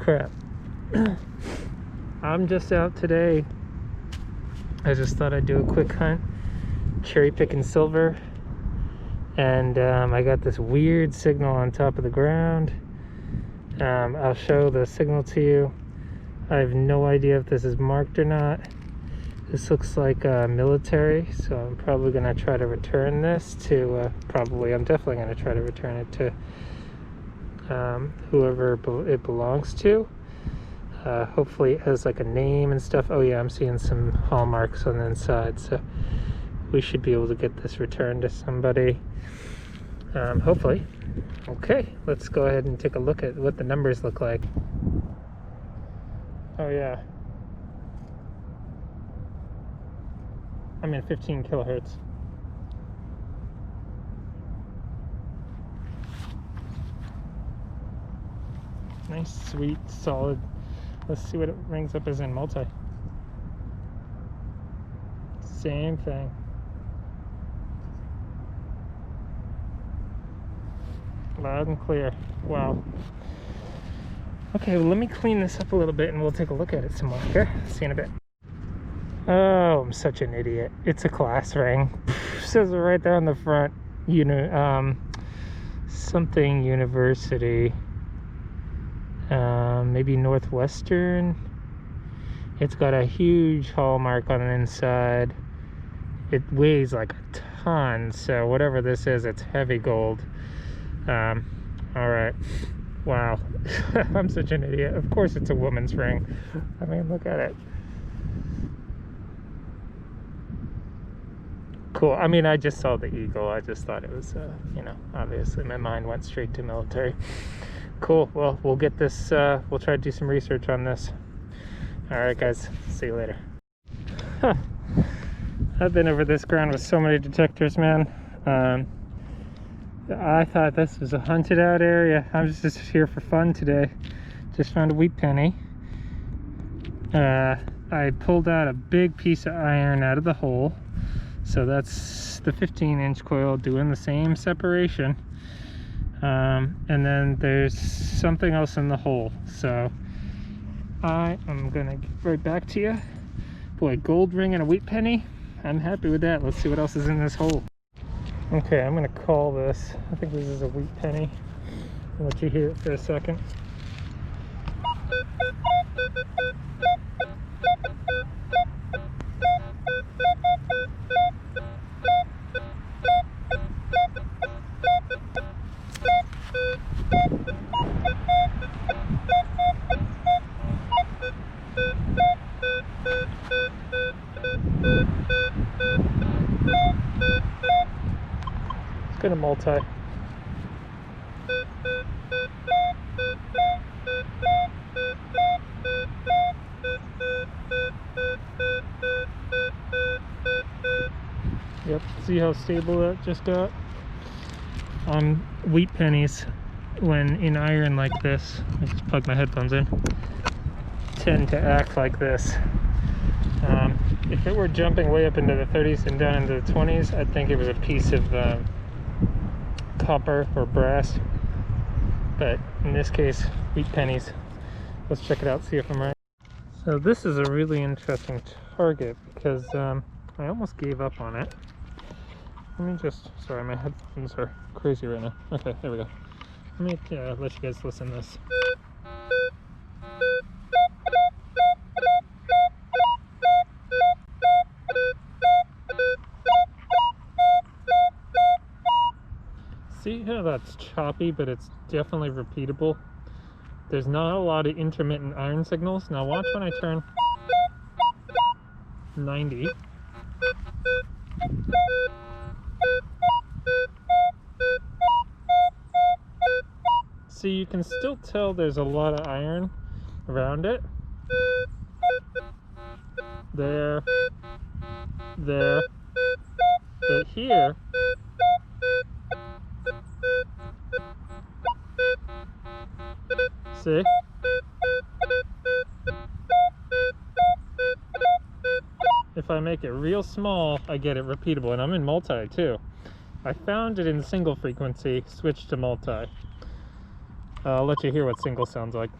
crap. I'm just out today. I just thought I'd do a quick hunt, cherry picking silver, and I got this weird signal on top of the ground. I'll show the signal to you. I have no idea if this is marked or not. This looks like military, so I'm probably going to try to return this to, I'm definitely going to try to return it to whoever it belongs to. Hopefully it has like a name and stuff. Oh yeah, I'm seeing some hallmarks on the inside, so we should be able to get this returned to somebody, hopefully. Okay, let's go ahead and take a look at what the numbers look like. Oh yeah, I'm in 15 kilohertz. Nice, sweet, solid. Let's see what it rings up as in multi. Same thing. Loud and clear. Wow. Okay, well, let me clean this up a little bit and we'll take a look at it some more. Okay, see you in a bit. Oh, I'm such an idiot. It's a class ring. Says it right there on the front. Something University. Maybe Northwestern. It's got a huge hallmark on the inside. It weighs like a ton, so whatever this is, it's heavy gold. All right. Wow. I'm such an idiot. Of course it's a woman's ring. I mean, look at it. Cool. I mean, I just saw the eagle. I just thought it was, obviously my mind went straight to military. Cool. Well, we'll get this, we'll try to do some research on this. All right, guys. See you later. I've been over this ground with so many detectors, man. I thought this was a hunted out area. I'm just here for fun today. Just found a wheat penny. I pulled out a big piece of iron out of the hole. So that's the 15-inch coil doing the same separation. And then there's something else in the hole. So I am gonna get right back to you. Boy, gold ring and a wheat penny. I'm happy with that. Let's see what else is in this hole. Okay, I'm gonna call this. I think this is a wheat penny. I'll let you hear it for a second. It's gonna multi. Yep, see how stable that just got? Wheat pennies, when in iron like this, I just plug my headphones in, tend to act like this. If it were jumping way up into the 30s and down into the 20s, I'd think it was a piece of copper or brass. But in this case, wheat pennies. Let's check it out, see if I'm right. So this is a really interesting target because I almost gave up on it. Let me just, sorry, my headphones are crazy right now. Okay, there we go. Let me let you guys listen to this. See how that's choppy, but it's definitely repeatable. There's not a lot of intermittent iron signals. Now watch when I turn 90. See, you can still tell there's a lot of iron around it. There. But here, see? If I make it real small, I get it repeatable, and I'm in multi too. I found it in single frequency, switched to multi. I'll let you hear what single sounds like.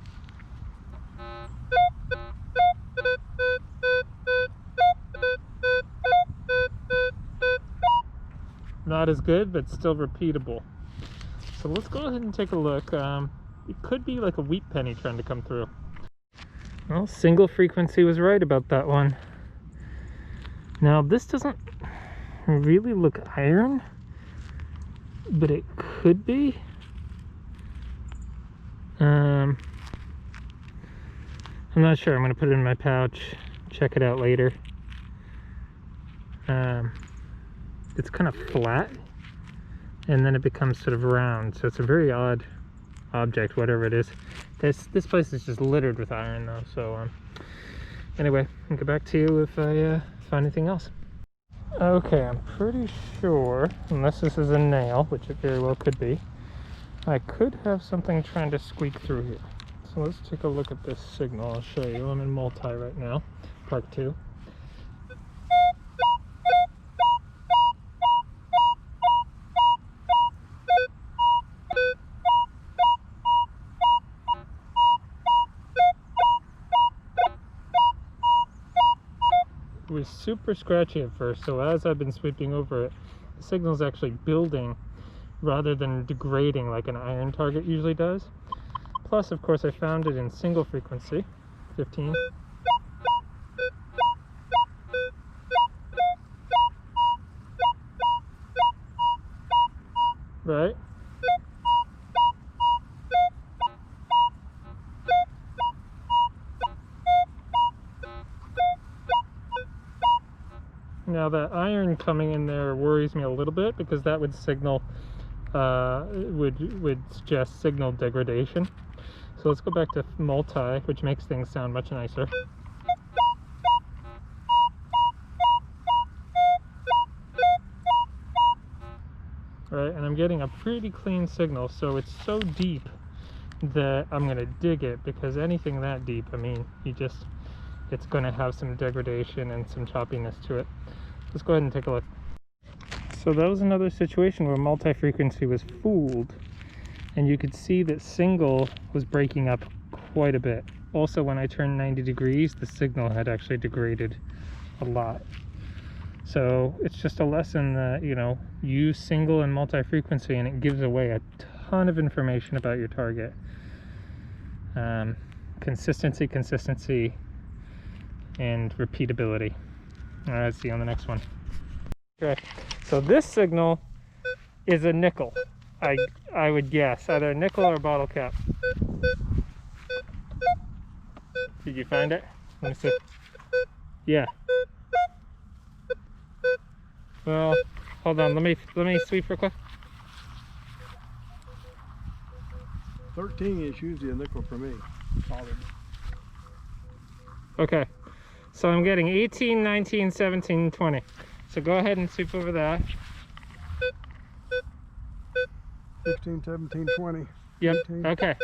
not as good, but still repeatable. So let's go ahead and take a look. It could be like a wheat penny trying to come through. Well, single frequency was right about that one. Now this doesn't really look iron, but it could be. I'm not sure. I'm going to put it in my pouch, check it out later. It's kind of flat, and then it becomes sort of round, so it's a very odd object, whatever it is. This place is just littered with iron though, so anyway, I'll get back to you if I find anything else. Okay, I'm pretty sure, unless this is a nail, which it very well could be, I could have something trying to squeak through here. So let's take a look at this signal. I'll show you. I'm in multi right now, Park 2. It was super scratchy at first, so as I've been sweeping over it, the signal's actually building rather than degrading like an iron target usually does. Plus, of course, I found it in single frequency, 15. Right? Now that iron coming in there worries me a little bit, because that would signal, would suggest signal degradation. So let's go back to multi, which makes things sound much nicer. Right, and I'm getting a pretty clean signal, so it's so deep that I'm gonna dig it, because anything that deep, I mean, it's gonna have some degradation and some choppiness to it. Let's go ahead and take a look. So that was another situation where multi-frequency was fooled, and you could see that single was breaking up quite a bit. Also, when I turned 90 degrees, the signal had actually degraded a lot. So it's just a lesson that, you know, use single and multi-frequency, and it gives away a ton of information about your target. Consistency, and repeatability. All right, see you on the next one. Okay, so this signal is a nickel. I would guess either a nickel or a bottle cap. Did you find it? Let me see. Yeah. Well, hold on. Let me sweep real quick. 13 is usually a nickel for me. Solid. Okay. So I'm getting 18, 19, 17, 20. So go ahead and sweep over that. 16, 17, 20. Yep. 18. Okay.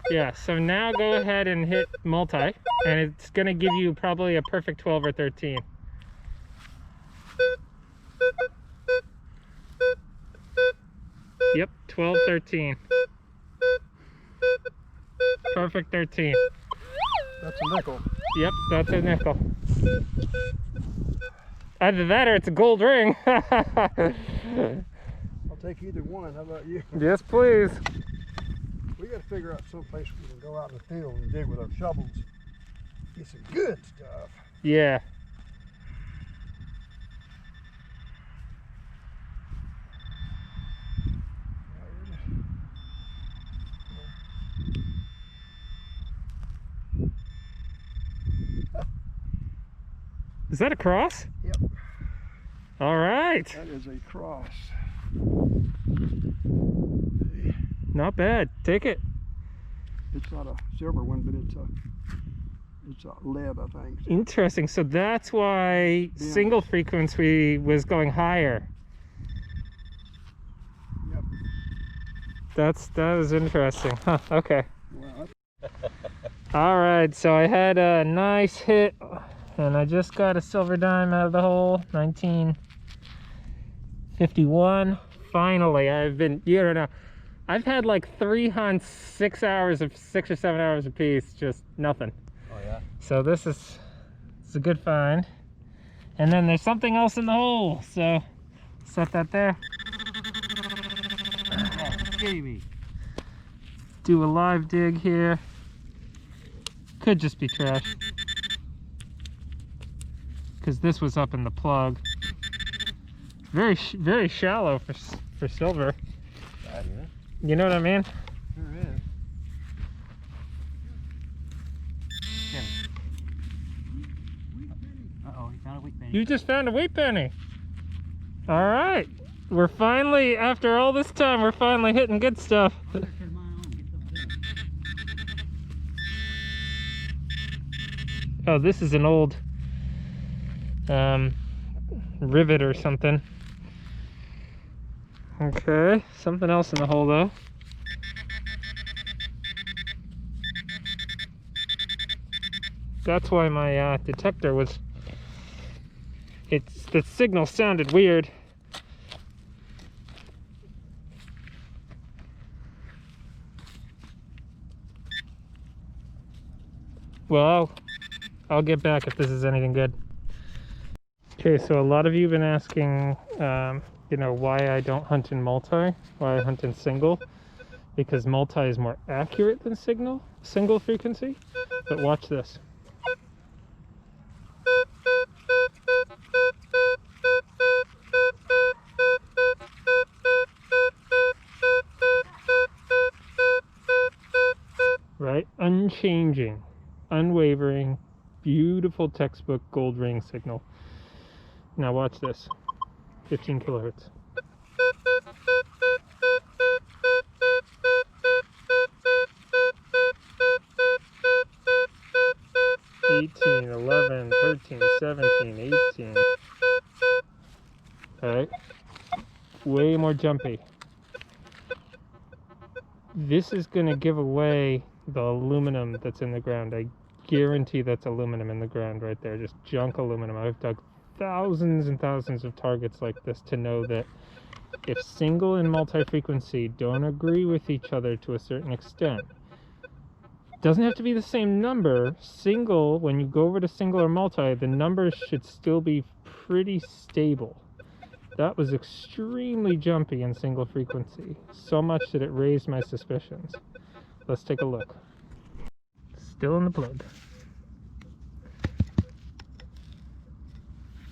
Yeah, so now go ahead and hit multi, and it's going to give you probably a perfect 12 or 13. Yep, 12, 13. Perfect 13. That's a nickel. Yep, that's a nickel. Either that or it's a gold ring. I'll take either one. How about you? Yes, please. We got to figure out some place we can go out in the field and dig with our shovels. Get some good stuff. Yeah. Is that a cross? Yep. All right. That is a cross. Not bad. Take it. It's not a silver one, but it's a lead, I think. Interesting. So that's why single frequency was going higher. Yep. That was interesting. Huh. Okay. Well, All right. So I had a nice hit, and I just got a silver dime out of the hole. 1951. Finally, I've been, you don't know, I've had like 3 hunts, 6 or 7 hours apiece, just nothing. oh yeah. So this is a good find, And then there's something else in the hole, so set that there. Baby. Do a live dig here. Could just be trash, because this was up in the plug. Very shallow for silver. You know what I mean? Sure is. Uh-oh, he found a wheat penny. You just found a wheat penny. All right, we're finally, after all this time, we're finally hitting good stuff. Oh, this is an old rivet or something. Okay, something else in the hole though. That's why my detector was, the signal sounded weird. Well, I'll get back if this is anything good. Okay, so a lot of you have been asking, you know, why I don't hunt in multi, why I hunt in single, because multi is more accurate than single frequency. But watch this. Right? Unchanging, unwavering, beautiful textbook gold ring signal. Now watch this. 15 kilohertz. $18, $11, $13, $17, $18. Alright. Way more jumpy. This is going to give away the aluminum that's in the ground. I guarantee that's aluminum in the ground right there. Just junk aluminum. I've dug thousands and thousands of targets like this to know that if single and multi-frequency don't agree with each other to a certain extent, doesn't have to be the same number. Single, when you go over to single or multi, the numbers should still be pretty stable. That was extremely jumpy in single frequency, so much that it raised my suspicions. Let's take a look. Still in the plug.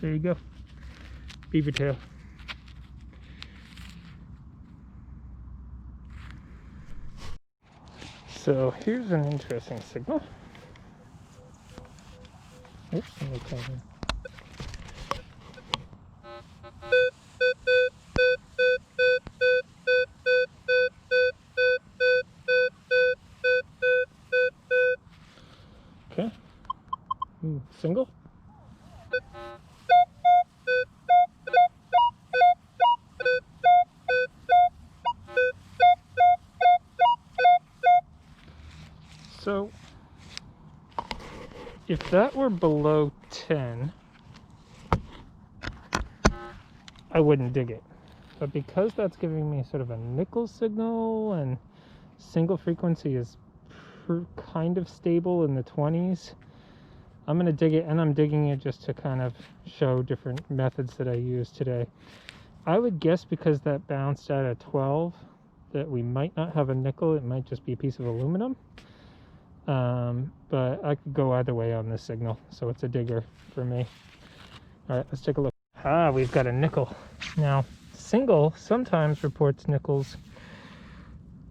There you go. Beaver tail. So here's an interesting signal. Oops, let me come in. Okay. Single. So, if that were below 10, I wouldn't dig it. But because that's giving me sort of a nickel signal, and single frequency is kind of stable in the 20s, I'm going to dig it, and I'm digging it just to kind of show different methods that I use today. I would guess because that bounced out at 12 that we might not have a nickel, it might just be a piece of aluminum. But I could go either way on this signal, so it's a digger for me. Alright, let's take a look. Ah, we've got a nickel. Now, single sometimes reports nickels.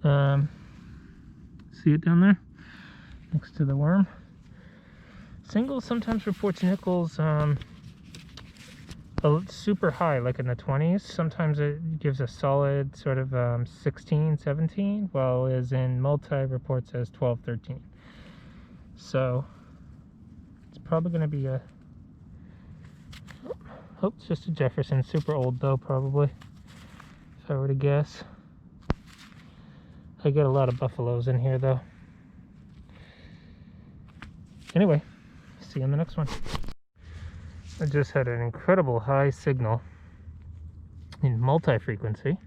See it down there? Next to the worm. Single sometimes reports nickels super high, like in the 20s. Sometimes it gives a solid sort of 16, 17, while as in multi reports as 12, 13. So it's probably going to be a, oh, it's just a Jefferson, super old though, probably, if I were to guess. I get a lot of buffaloes in here though. Anyway, see you in the next one. I just had an incredible high signal in multi-frequency,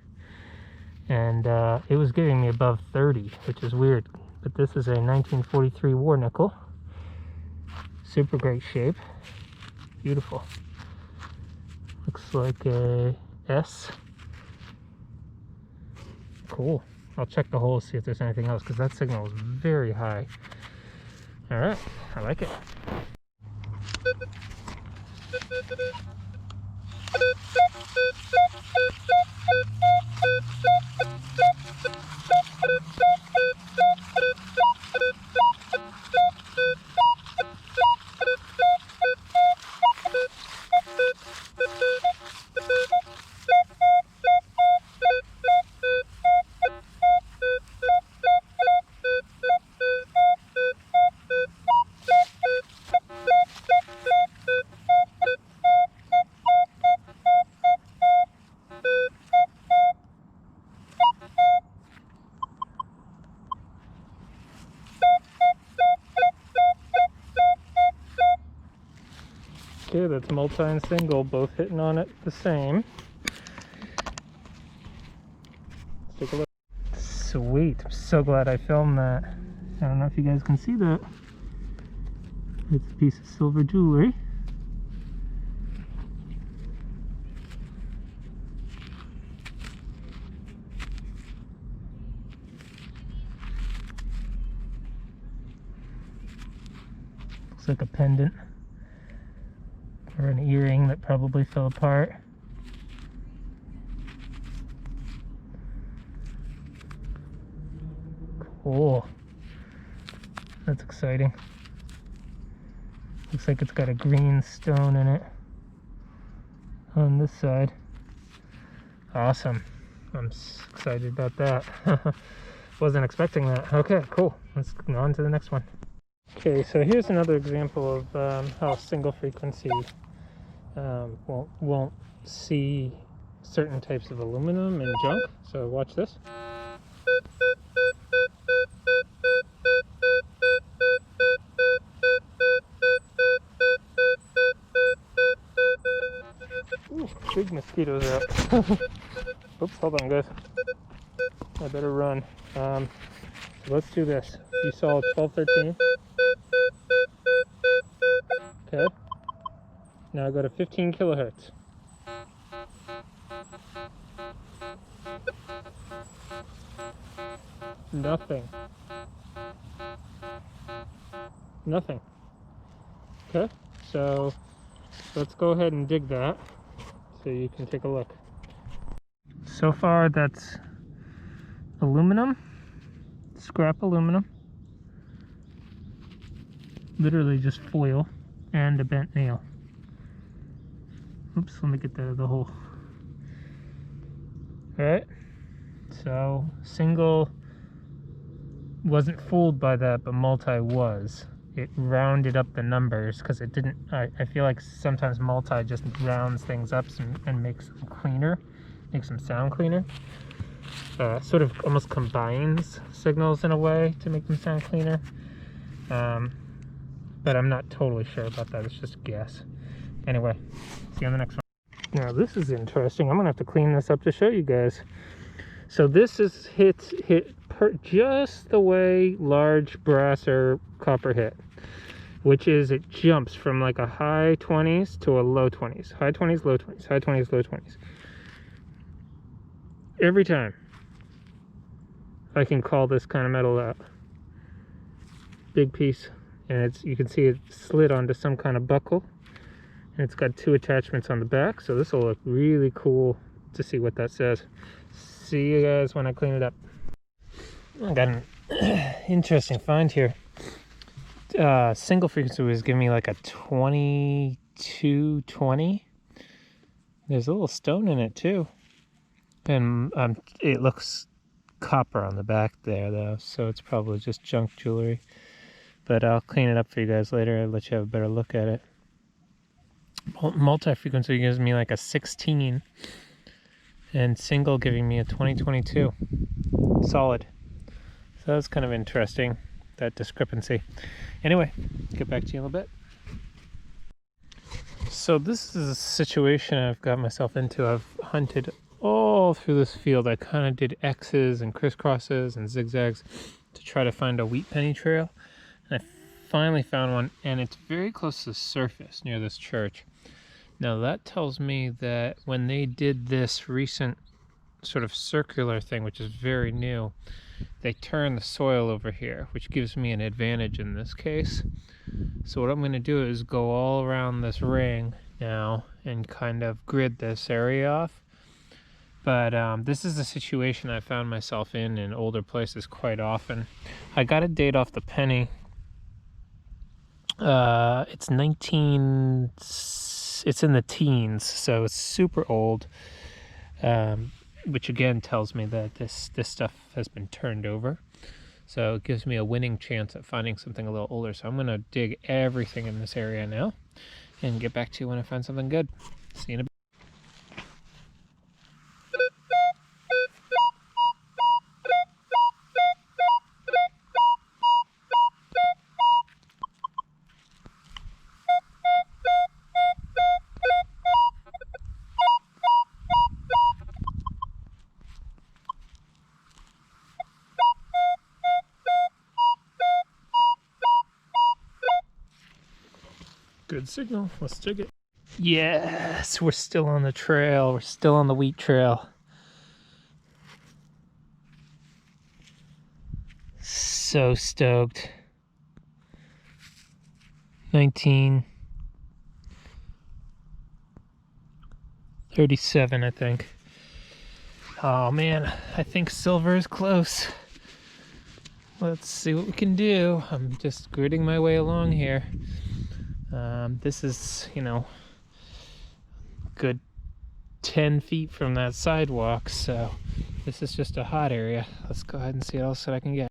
and it was giving me above 30, which is weird. But this is a 1943 war nickel. Super great shape. Beautiful. Looks like a S. Cool. I'll check the hole, see if there's anything else, because that signal is very high. All right, I like it. Okay, that's multi and single, both hitting on it the same. Let's take a look. Sweet, I'm so glad I filmed that. I don't know if you guys can see that. It's a piece of silver jewelry. Looks like a pendant. Or an earring that probably fell apart. Cool. That's exciting. Looks like it's got a green stone in it on this side. Awesome. I'm excited about that. Wasn't expecting that. Okay, cool. Let's go on to the next one. Okay, so here's another example of how single frequency won't see certain types of aluminum and junk. So watch this. Ooh, big mosquitoes are up. Oops, hold on guys. I better run. So let's do this. You saw 1213. Okay. Now go to 15 kilohertz. Nothing. Nothing. Okay, so let's go ahead and dig that so you can take a look. So far that's aluminum, scrap aluminum, literally just foil and a bent nail. Oops, let me get that out of the hole. Alright, so single wasn't fooled by that, but multi was. It rounded up the numbers because it didn't. I feel like sometimes multi just rounds things up and makes them cleaner, makes them sound cleaner. Sort of almost combines signals in a way to make them sound cleaner. But I'm not totally sure about that. It's just a guess. Anyway, see you on the next one. Now this is interesting. I'm gonna have to clean this up to show you guys. So this is hit just the way large brass or copper hit, which is it jumps from like a high 20s to a low 20s. High 20s, low 20s, high 20s, low 20s. Every time I can call this kind of metal out. Big piece, and you can see it slid onto some kind of buckle. And it's got 2 attachments on the back, so this will look really cool to see what that says. See you guys when I clean it up. I got an interesting find here. Single frequency was giving me like a 2220. There's a little stone in it too. And it looks copper on the back there though, so it's probably just junk jewelry. But I'll clean it up for you guys later. I'll let you have a better look at it. Multi-frequency gives me like a 16 and single giving me a 2022. Solid. So that's kind of interesting, that discrepancy. Anyway, get back to you in a little bit. So this is a situation I've got myself into. I've hunted all through this field. I kind of did X's and crisscrosses and zigzags to try to find a wheat penny trail. And I finally found one, and it's very close to the surface near this church. Now that tells me that when they did this recent sort of circular thing, which is very new, they turn the soil over here, which gives me an advantage in this case. So what I'm going to do is go all around this ring now and kind of grid this area off. But this is a situation I found myself in older places quite often. I got a date off the penny. It's in the teens, so it's super old. Which again tells me that this stuff has been turned over. So it gives me a winning chance at finding something a little older. So I'm going to dig everything in this area now and get back to you when I find something good. See you in a bit. Good signal. Let's dig it. Yes, we're still on the trail. We're still on the wheat trail. So stoked. 1937, I think. Oh man, I think silver is close. Let's see what we can do. I'm just gridding my way along here. This is, good 10 feet from that sidewalk, so this is just a hot area. Let's go ahead and see what else that I can get.